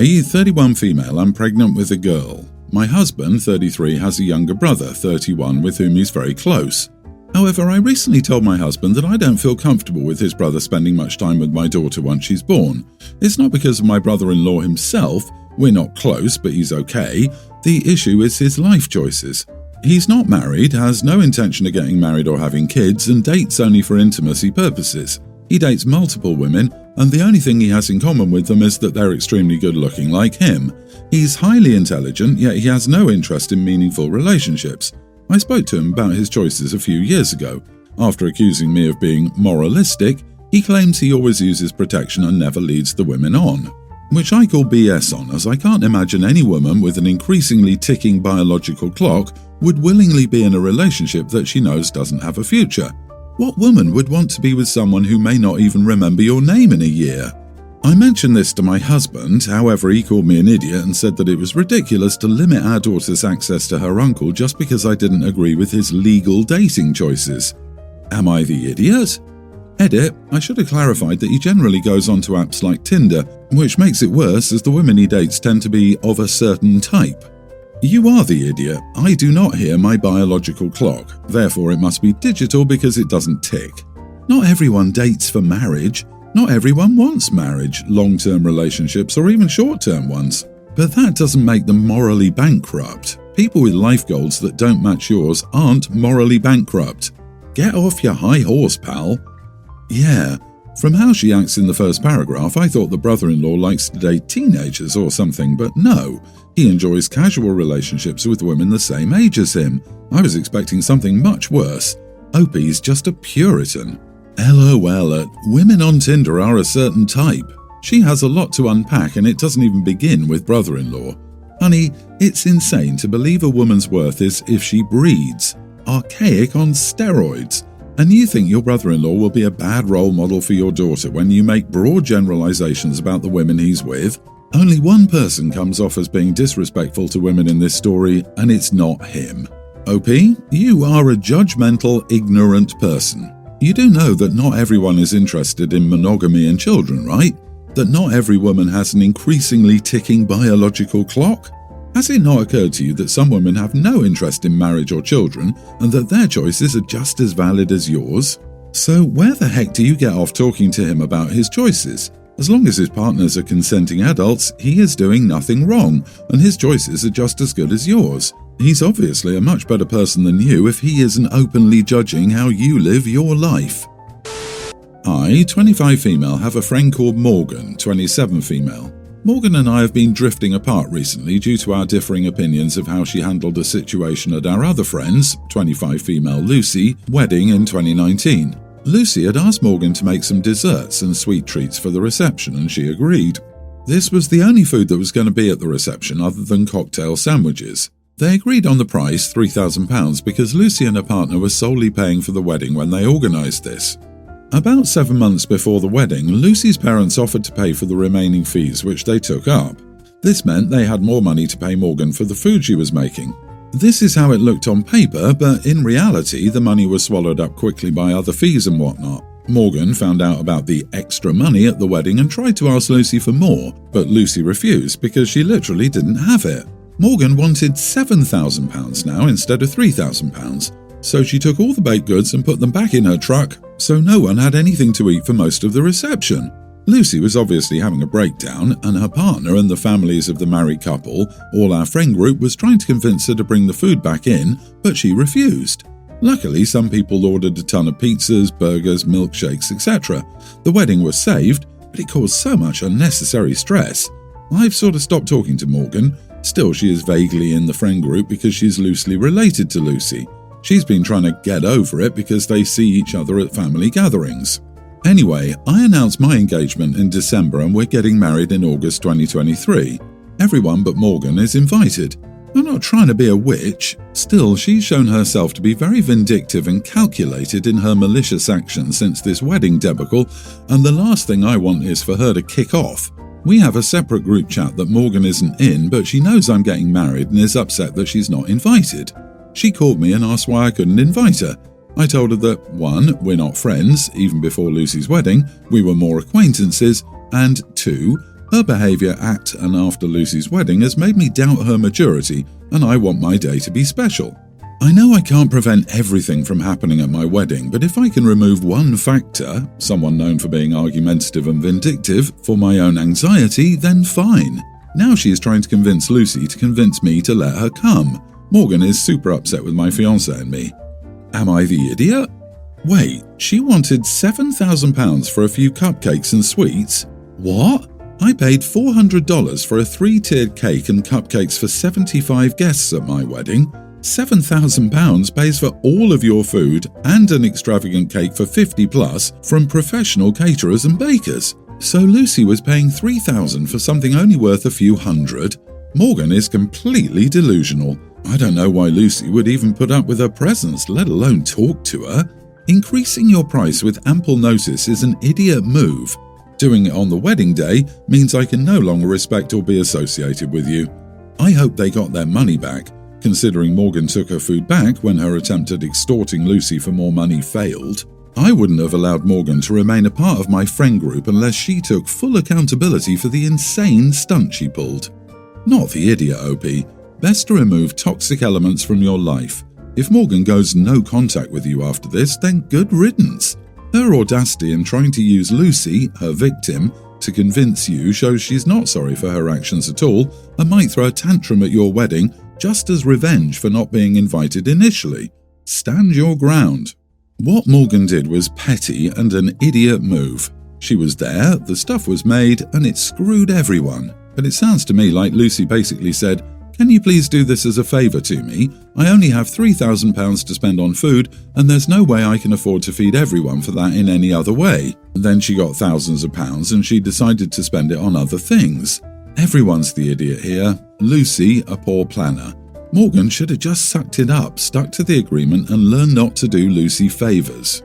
I, 31 female, am pregnant with a girl. My husband, 33, has a younger brother, 31, with whom he's very close. However, I recently told my husband that I don't feel comfortable with his brother spending much time with my daughter once she's born. It's not because of my brother-in-law himself. We're not close, but he's okay. The issue is his life choices. He's not married, has no intention of getting married or having kids, and dates only for intimacy purposes. He dates multiple women, and the only thing he has in common with them is that they're extremely good-looking like him. He's highly intelligent, yet he has no interest in meaningful relationships. I spoke to him about his choices a few years ago. After accusing me of being moralistic, he claims he always uses protection and never leads the women on. Which I call BS on, as I can't imagine any woman with an increasingly ticking biological clock would willingly be in a relationship that she knows doesn't have a future. What woman would want to be with someone who may not even remember your name in a year? I mentioned this to my husband, however he called me an idiot and said that it was ridiculous to limit our daughter's access to her uncle just because I didn't agree with his legal dating choices. Am I the idiot? Edit, I should have clarified that he generally goes onto apps like Tinder, which makes it worse as the women he dates tend to be of a certain type. You are the idiot. I do not hear my biological clock, therefore it must be digital because it doesn't tick. Not everyone dates for marriage. Not everyone wants marriage, long-term relationships, or even short-term ones. But that doesn't make them morally bankrupt. People with life goals that don't match yours aren't morally bankrupt. Get off your high horse, pal. Yeah, from how she acts in the first paragraph, I thought the brother-in-law likes to date teenagers or something, but no. He enjoys casual relationships with women the same age as him. I was expecting something much worse. Opie's just a Puritan. LOL, women on Tinder are a certain type. She has a lot to unpack and it doesn't even begin with brother-in-law. Honey, it's insane to believe a woman's worth is if she breeds. Archaic on steroids. And you think your brother-in-law will be a bad role model for your daughter when you make broad generalizations about the women he's with? Only one person comes off as being disrespectful to women in this story, and it's not him. OP, you are a judgmental, ignorant person. You do know that not everyone is interested in monogamy and children, right? That not every woman has an increasingly ticking biological clock? Has it not occurred to you that some women have no interest in marriage or children and that their choices are just as valid as yours? So where the heck do you get off talking to him about his choices? As long as his partners are consenting adults, he is doing nothing wrong and his choices are just as good as yours. He's obviously a much better person than you if he isn't openly judging how you live your life. I, 25 female, have a friend called Morgan, 27 female. Morgan and I have been drifting apart recently due to our differing opinions of how she handled a situation at our other friend's, 25 female Lucy, wedding in 2019. Lucy had asked Morgan to make some desserts and sweet treats for the reception and she agreed. This was the only food that was going to be at the reception other than cocktail sandwiches. They agreed on the price, £3,000, because Lucy and her partner were solely paying for the wedding when they organised this. About 7 months before the wedding, Lucy's parents offered to pay for the remaining fees, which they took up. This meant they had more money to pay Morgan for the food she was making. This is how it looked on paper, but in reality, the money was swallowed up quickly by other fees and whatnot. Morgan found out about the extra money at the wedding and tried to ask Lucy for more, but Lucy refused because she literally didn't have it. Morgan wanted £7,000 now instead of £3,000, so she took all the baked goods and put them back in her truck, so no one had anything to eat for most of the reception. Lucy was obviously having a breakdown, and her partner and the families of the married couple, all our friend group, was trying to convince her to bring the food back in, but she refused. Luckily, some people ordered a ton of pizzas, burgers, milkshakes, etc. The wedding was saved, but it caused so much unnecessary stress. I've sort of stopped talking to Morgan. Still, she is vaguely in the friend group because she's loosely related to Lucy. She's been trying to get over it because they see each other at family gatherings. Anyway, I announced my engagement in December and we're getting married in August 2023. Everyone but Morgan is invited. I'm not trying to be a witch. Still, she's shown herself to be very vindictive and calculated in her malicious actions since this wedding debacle, and the last thing I want is for her to kick off. We have a separate group chat that Morgan isn't in, but she knows I'm getting married and is upset that she's not invited. She called me and asked why I couldn't invite her. I told her that 1, we're not friends, even before Lucy's wedding, we were more acquaintances, and 2, Her behaviour at and after Lucy's wedding has made me doubt her maturity, and I want my day to be special. I know I can't prevent everything from happening at my wedding, but if I can remove one factor, someone known for being argumentative and vindictive, for my own anxiety, then fine. Now she is trying to convince Lucy to convince me to let her come. Morgan is super upset with my fiancé and me. Am I the idiot? Wait, she wanted £7,000 for a few cupcakes and sweets? What? I paid $400 for a 3-tiered cake and cupcakes for 75 guests at my wedding. £7,000 pays for all of your food and an extravagant cake for 50 plus from professional caterers and bakers. So Lucy was paying $3,000 for something only worth a few hundred. Morgan is completely delusional. I don't know why Lucy would even put up with her presence, let alone talk to her. Increasing your price with ample notice is an idiot move. Doing it on the wedding day means I can no longer respect or be associated with you. I hope they got their money back, considering Morgan took her food back when her attempt at extorting Lucy for more money failed. I wouldn't have allowed Morgan to remain a part of my friend group unless she took full accountability for the insane stunt she pulled. Not the idiot, OP. Best to remove toxic elements from your life. If Morgan goes no contact with you after this, then good riddance. Her audacity in trying to use Lucy, her victim, to convince you shows she's not sorry for her actions at all and might throw a tantrum at your wedding just as revenge for not being invited initially. Stand your ground. What Morgan did was petty and an idiot move. She was there, the stuff was made, and it screwed everyone. But it sounds to me like Lucy basically said, "Can you please do this as a favour to me? I only have £3,000 to spend on food, and there's no way I can afford to feed everyone for that in any other way." Then she got thousands of pounds and she decided to spend it on other things. Everyone's the idiot here. Lucy, a poor planner. Morgan should have just sucked it up, stuck to the agreement, and learned not to do Lucy favours.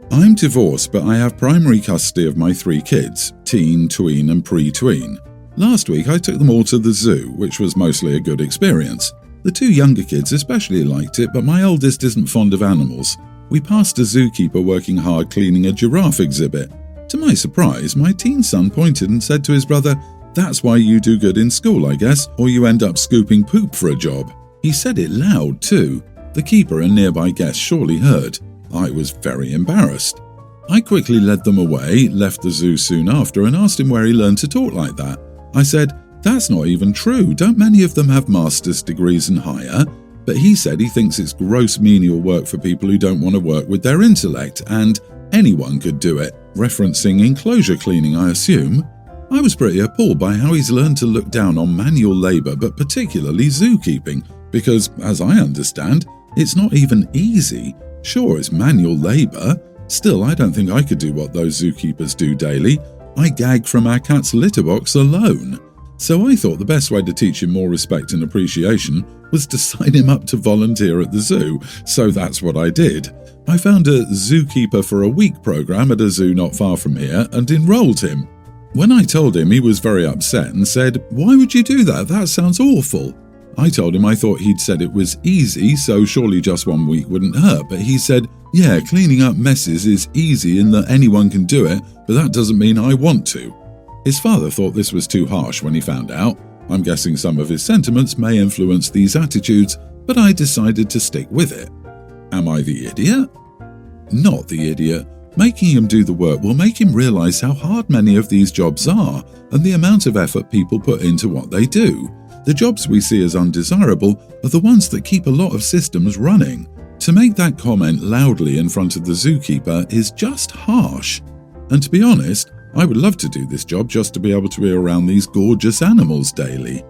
I'm divorced, but I have primary custody of my 3 kids, teen, tween and pre-tween. Last week I took them all to the zoo, which was mostly a good experience. The 2 younger kids especially liked it, but my oldest isn't fond of animals. We passed a zookeeper working hard cleaning a giraffe exhibit. To my surprise, my teen son pointed and said to his brother, "That's why you do good in school, I guess, or you end up scooping poop for a job." He said it loud too. The keeper and nearby guests surely heard. I was very embarrassed. I quickly led them away, left the zoo soon after, and asked him where he learned to talk like that. I said, "That's not even true. Don't many of them have master's degrees and higher?" But he said he thinks it's gross menial work for people who don't want to work with their intellect, and anyone could do it, referencing enclosure cleaning, I assume. I was pretty appalled by how he's learned to look down on manual labour, but particularly zookeeping, because, as I understand, it's not even easy. Sure, it's manual labour. Still, I don't think I could do what those zookeepers do daily. I gag from our cat's litter box alone. So I thought the best way to teach him more respect and appreciation was to sign him up to volunteer at the zoo, so that's what I did. I found a zookeeper for a week program at a zoo not far from here and enrolled him. When I told him, he was very upset and said, "Why would you do that? That sounds awful." I told him I thought he'd said it was easy, so surely just 1 week wouldn't hurt, but he said, "Yeah, cleaning up messes is easy in that anyone can do it, but that doesn't mean I want to." His father thought this was too harsh when he found out. I'm guessing some of his sentiments may influence these attitudes, but I decided to stick with it. Am I the idiot? Not the idiot. Making him do the work will make him realise how hard many of these jobs are and the amount of effort people put into what they do. The jobs we see as undesirable are the ones that keep a lot of systems running. To make that comment loudly in front of the zookeeper is just harsh. And to be honest, I would love to do this job just to be able to be around these gorgeous animals daily.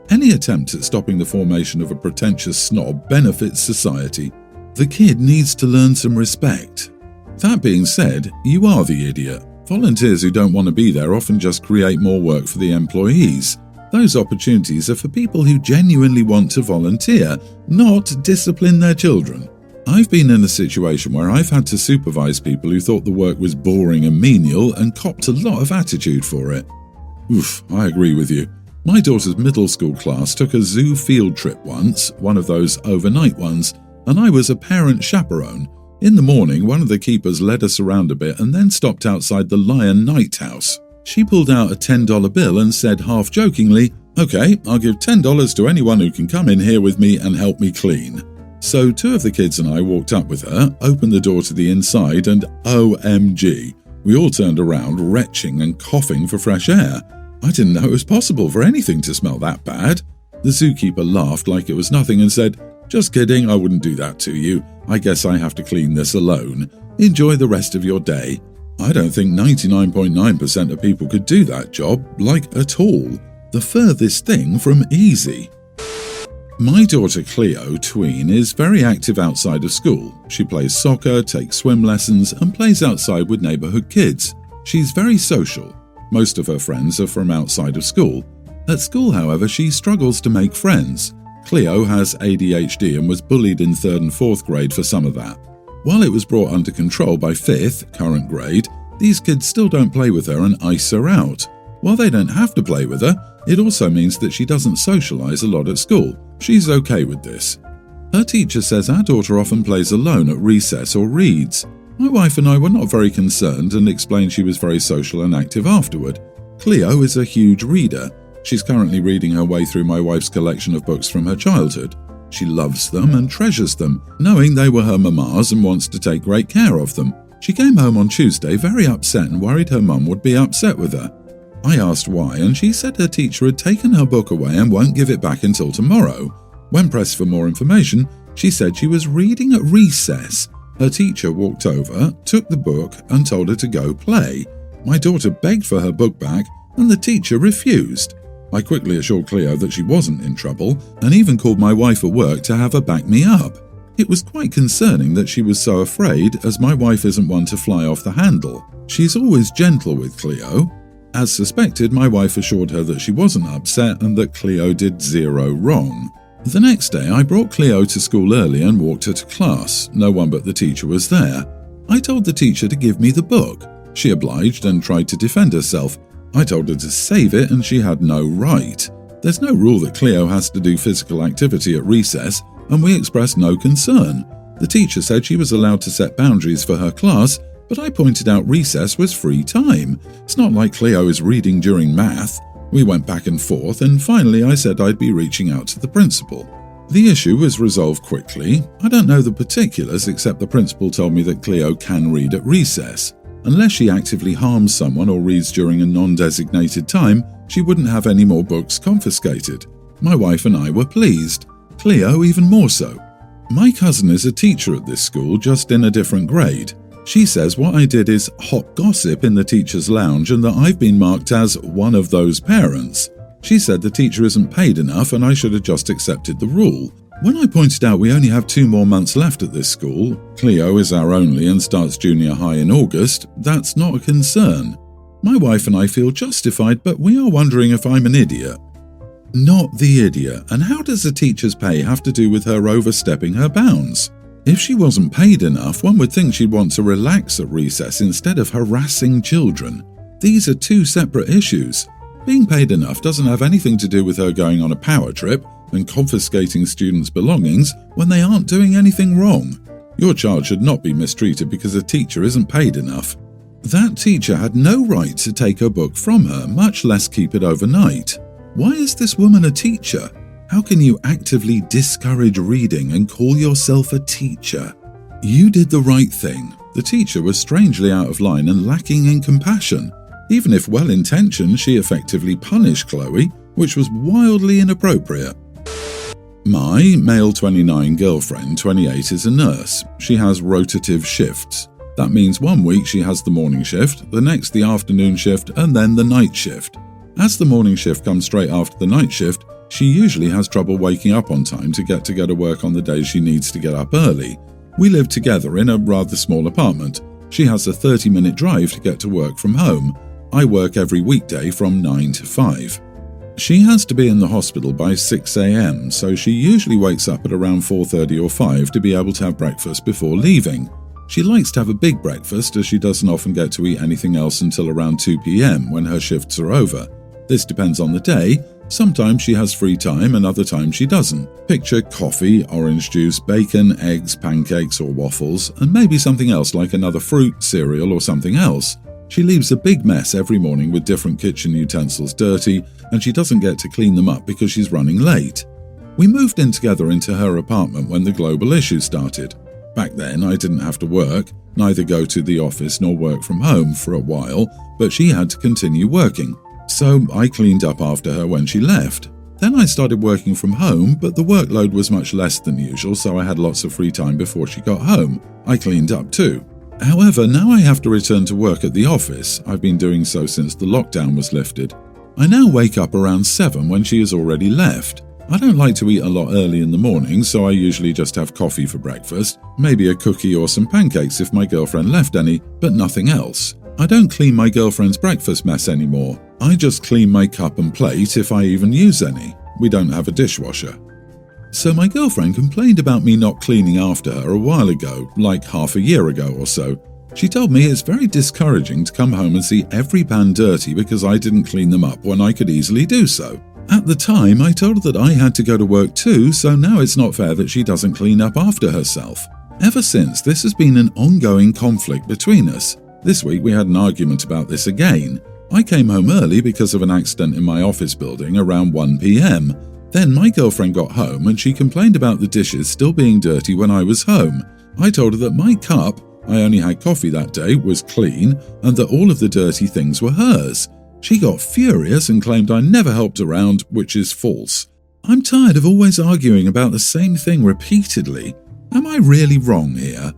Any attempt at stopping the formation of a pretentious snob benefits society. The kid needs to learn some respect. That being said, you are the idiot. Volunteers who don't want to be there often just create more work for the employees. Those opportunities are for people who genuinely want to volunteer, not discipline their children. I've been in a situation where I've had to supervise people who thought the work was boring and menial and copped a lot of attitude for it. Oof, I agree with you. My daughter's middle school class took a zoo field trip once, one of those overnight ones, and I was a parent chaperone. In the morning, one of the keepers led us around a bit and then stopped outside the Lion Night House. She pulled out a $10 bill and said half-jokingly, "Okay, I'll give $10 to anyone who can come in here with me and help me clean." So 2 of the kids and I walked up with her, opened the door to the inside, and OMG, we all turned around, retching and coughing for fresh air. I didn't know it was possible for anything to smell that bad. The zookeeper laughed like it was nothing and said, "Just kidding, I wouldn't do that to you. I guess I have to clean this alone. Enjoy the rest of your day." I don't think 99.9% of people could do that job, like at all. The furthest thing from easy. My daughter Cleo, tween, is very active outside of school. She plays soccer, takes swim lessons, and plays outside with neighborhood kids. She's very social. Most of her friends are from outside of school. At school, however, she struggles to make friends. Cleo has ADHD and was bullied in 3rd and 4th grade for some of that. While it was brought under control by 5th, current grade, these kids still don't play with her and ice her out. While they don't have to play with her, it also means that she doesn't socialize a lot at school. She's okay with this. Her teacher says our daughter often plays alone at recess or reads. My wife and I were not very concerned and explained she was very social and active afterward. Cleo is a huge reader. She's currently reading her way through my wife's collection of books from her childhood. She loves them and treasures them, knowing they were her mama's and wants to take great care of them. She came home on Tuesday very upset and worried her mum would be upset with her. I asked why, and she said her teacher had taken her book away and won't give it back until tomorrow. When pressed for more information, she said she was reading at recess. Her teacher walked over, took the book, and told her to go play. My daughter begged for her book back, and the teacher refused. I quickly assured Cleo that she wasn't in trouble, and even called my wife at work to have her back me up. It was quite concerning that she was so afraid, as my wife isn't one to fly off the handle. She's always gentle with Cleo. As suspected, my wife assured her that she wasn't upset and that Cleo did zero wrong. The next day, I brought Cleo to school early and walked her to class. No one but the teacher was there. I told the teacher to give me the book. She obliged and tried to defend herself. I told her to save it and she had no right. There's no rule that Cleo has to do physical activity at recess, and we expressed no concern. The teacher said she was allowed to set boundaries for her class, but I pointed out recess was free time. It's not like Cleo is reading during math. We went back and forth, and finally I said I'd be reaching out to the principal. The issue was resolved quickly. I don't know the particulars, except the principal told me that Cleo can read at recess. Unless she actively harms someone or reads during a non-designated time, she wouldn't have any more books confiscated. My wife and I were pleased. Cleo even more so. My cousin is a teacher at this school, just in a different grade. She says what I did is hot gossip in the teacher's lounge and that I've been marked as one of those parents. She said the teacher isn't paid enough and I should have just accepted the rule. When I pointed out we only have 2 more months left at this school, Cleo is our only and starts junior high in August, that's not a concern. My wife and I feel justified, but we are wondering if I'm an idiot. Not the idiot, and how does a teacher's pay have to do with her overstepping her bounds? If she wasn't paid enough, one would think she'd want to relax at recess instead of harassing children. These are 2 separate issues. Being paid enough doesn't have anything to do with her going on a power trip and confiscating students' belongings when they aren't doing anything wrong. Your child should not be mistreated because a teacher isn't paid enough. That teacher had no right to take her book from her, much less keep it overnight. Why is this woman a teacher? How can you actively discourage reading and call yourself a teacher? You did the right thing. The teacher was strangely out of line and lacking in compassion. Even if well-intentioned, she effectively punished Chloe, which was wildly inappropriate. My male 29 girlfriend, 28, is a nurse. She has rotative shifts. That means one week she has the morning shift, the next the afternoon shift, and then the night shift. As the morning shift comes straight after the night shift, she usually has trouble waking up on time to get to work on the days she needs to get up early. We live together in a rather small apartment. She has a 30-minute drive to get to work from home. I work every weekday from 9 to 5. She has to be in the hospital by 6 a.m, so she usually wakes up at around 4:30 or 5 to be able to have breakfast before leaving. She likes to have a big breakfast as she doesn't often get to eat anything else until around 2 p.m. when her shifts are over. This depends on the day. Sometimes she has free time and other times she doesn't. Picture coffee, orange juice, bacon, eggs, pancakes or waffles, and maybe something else like another fruit, cereal or something else. She leaves a big mess every morning with different kitchen utensils dirty, and she doesn't get to clean them up because she's running late. We moved in together into her apartment when the global issue started. Back then, I didn't have to work, neither go to the office nor work from home for a while, but she had to continue working. So I cleaned up after her when she left. Then I started working from home, but the workload was much less than usual, so I had lots of free time before she got home. I cleaned up too. However, now I have to return to work at the office. I've been doing so since the lockdown was lifted. I now wake up around 7 when she has already left. I don't like to eat a lot early in the morning, so I usually just have coffee for breakfast, maybe a cookie or some pancakes if my girlfriend left any, but nothing else. I don't clean my girlfriend's breakfast mess anymore. I just clean my cup and plate if I even use any. We don't have a dishwasher. So my girlfriend complained about me not cleaning after her a while ago, like half a year ago or so. She told me it's very discouraging to come home and see every pan dirty because I didn't clean them up when I could easily do so. At the time, I told her that I had to go to work too, so now it's not fair that she doesn't clean up after herself. Ever since, this has been an ongoing conflict between us. This week we had an argument about this again. I came home early because of an accident in my office building around 1 p.m. Then my girlfriend got home and she complained about the dishes still being dirty when I was home. I told her that my cup, I only had coffee that day, was clean and that all of the dirty things were hers. She got furious and claimed I never helped around, which is false. I'm tired of always arguing about the same thing repeatedly. Am I really wrong here?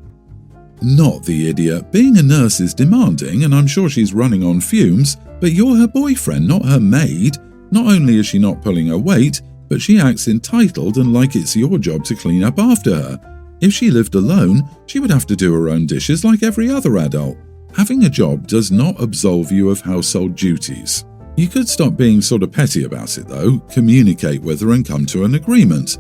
Not the idiot. Being a nurse is demanding, and I'm sure she's running on fumes, but you're her boyfriend, not her maid. Not only is she not pulling her weight, but she acts entitled and like it's your job to clean up after her. If she lived alone, she would have to do her own dishes like every other adult. Having a job does not absolve you of household duties. You could stop being sort of petty about it though, communicate with her and come to an agreement.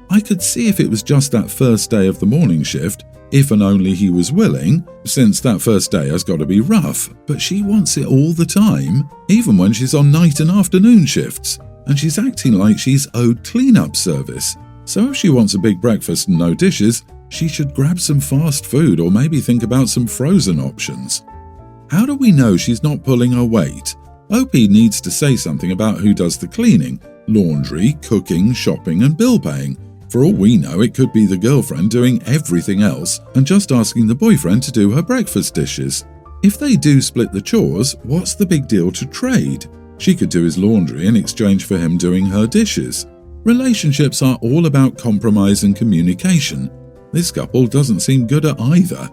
I could see if it was just that first day of the morning shift, if and only he was willing, since that first day has got to be rough, but she wants it all the time, even when she's on night and afternoon shifts, and she's acting like she's owed clean-up service. So if she wants a big breakfast and no dishes, she should grab some fast food or maybe think about some frozen options. How do we know she's not pulling her weight? OP needs to say something about who does the cleaning, laundry, cooking, shopping and bill paying. For all we know, it could be the girlfriend doing everything else and just asking the boyfriend to do her breakfast dishes. If they do split the chores, what's the big deal to trade? She could do his laundry in exchange for him doing her dishes. Relationships are all about compromise and communication. This couple doesn't seem good at either.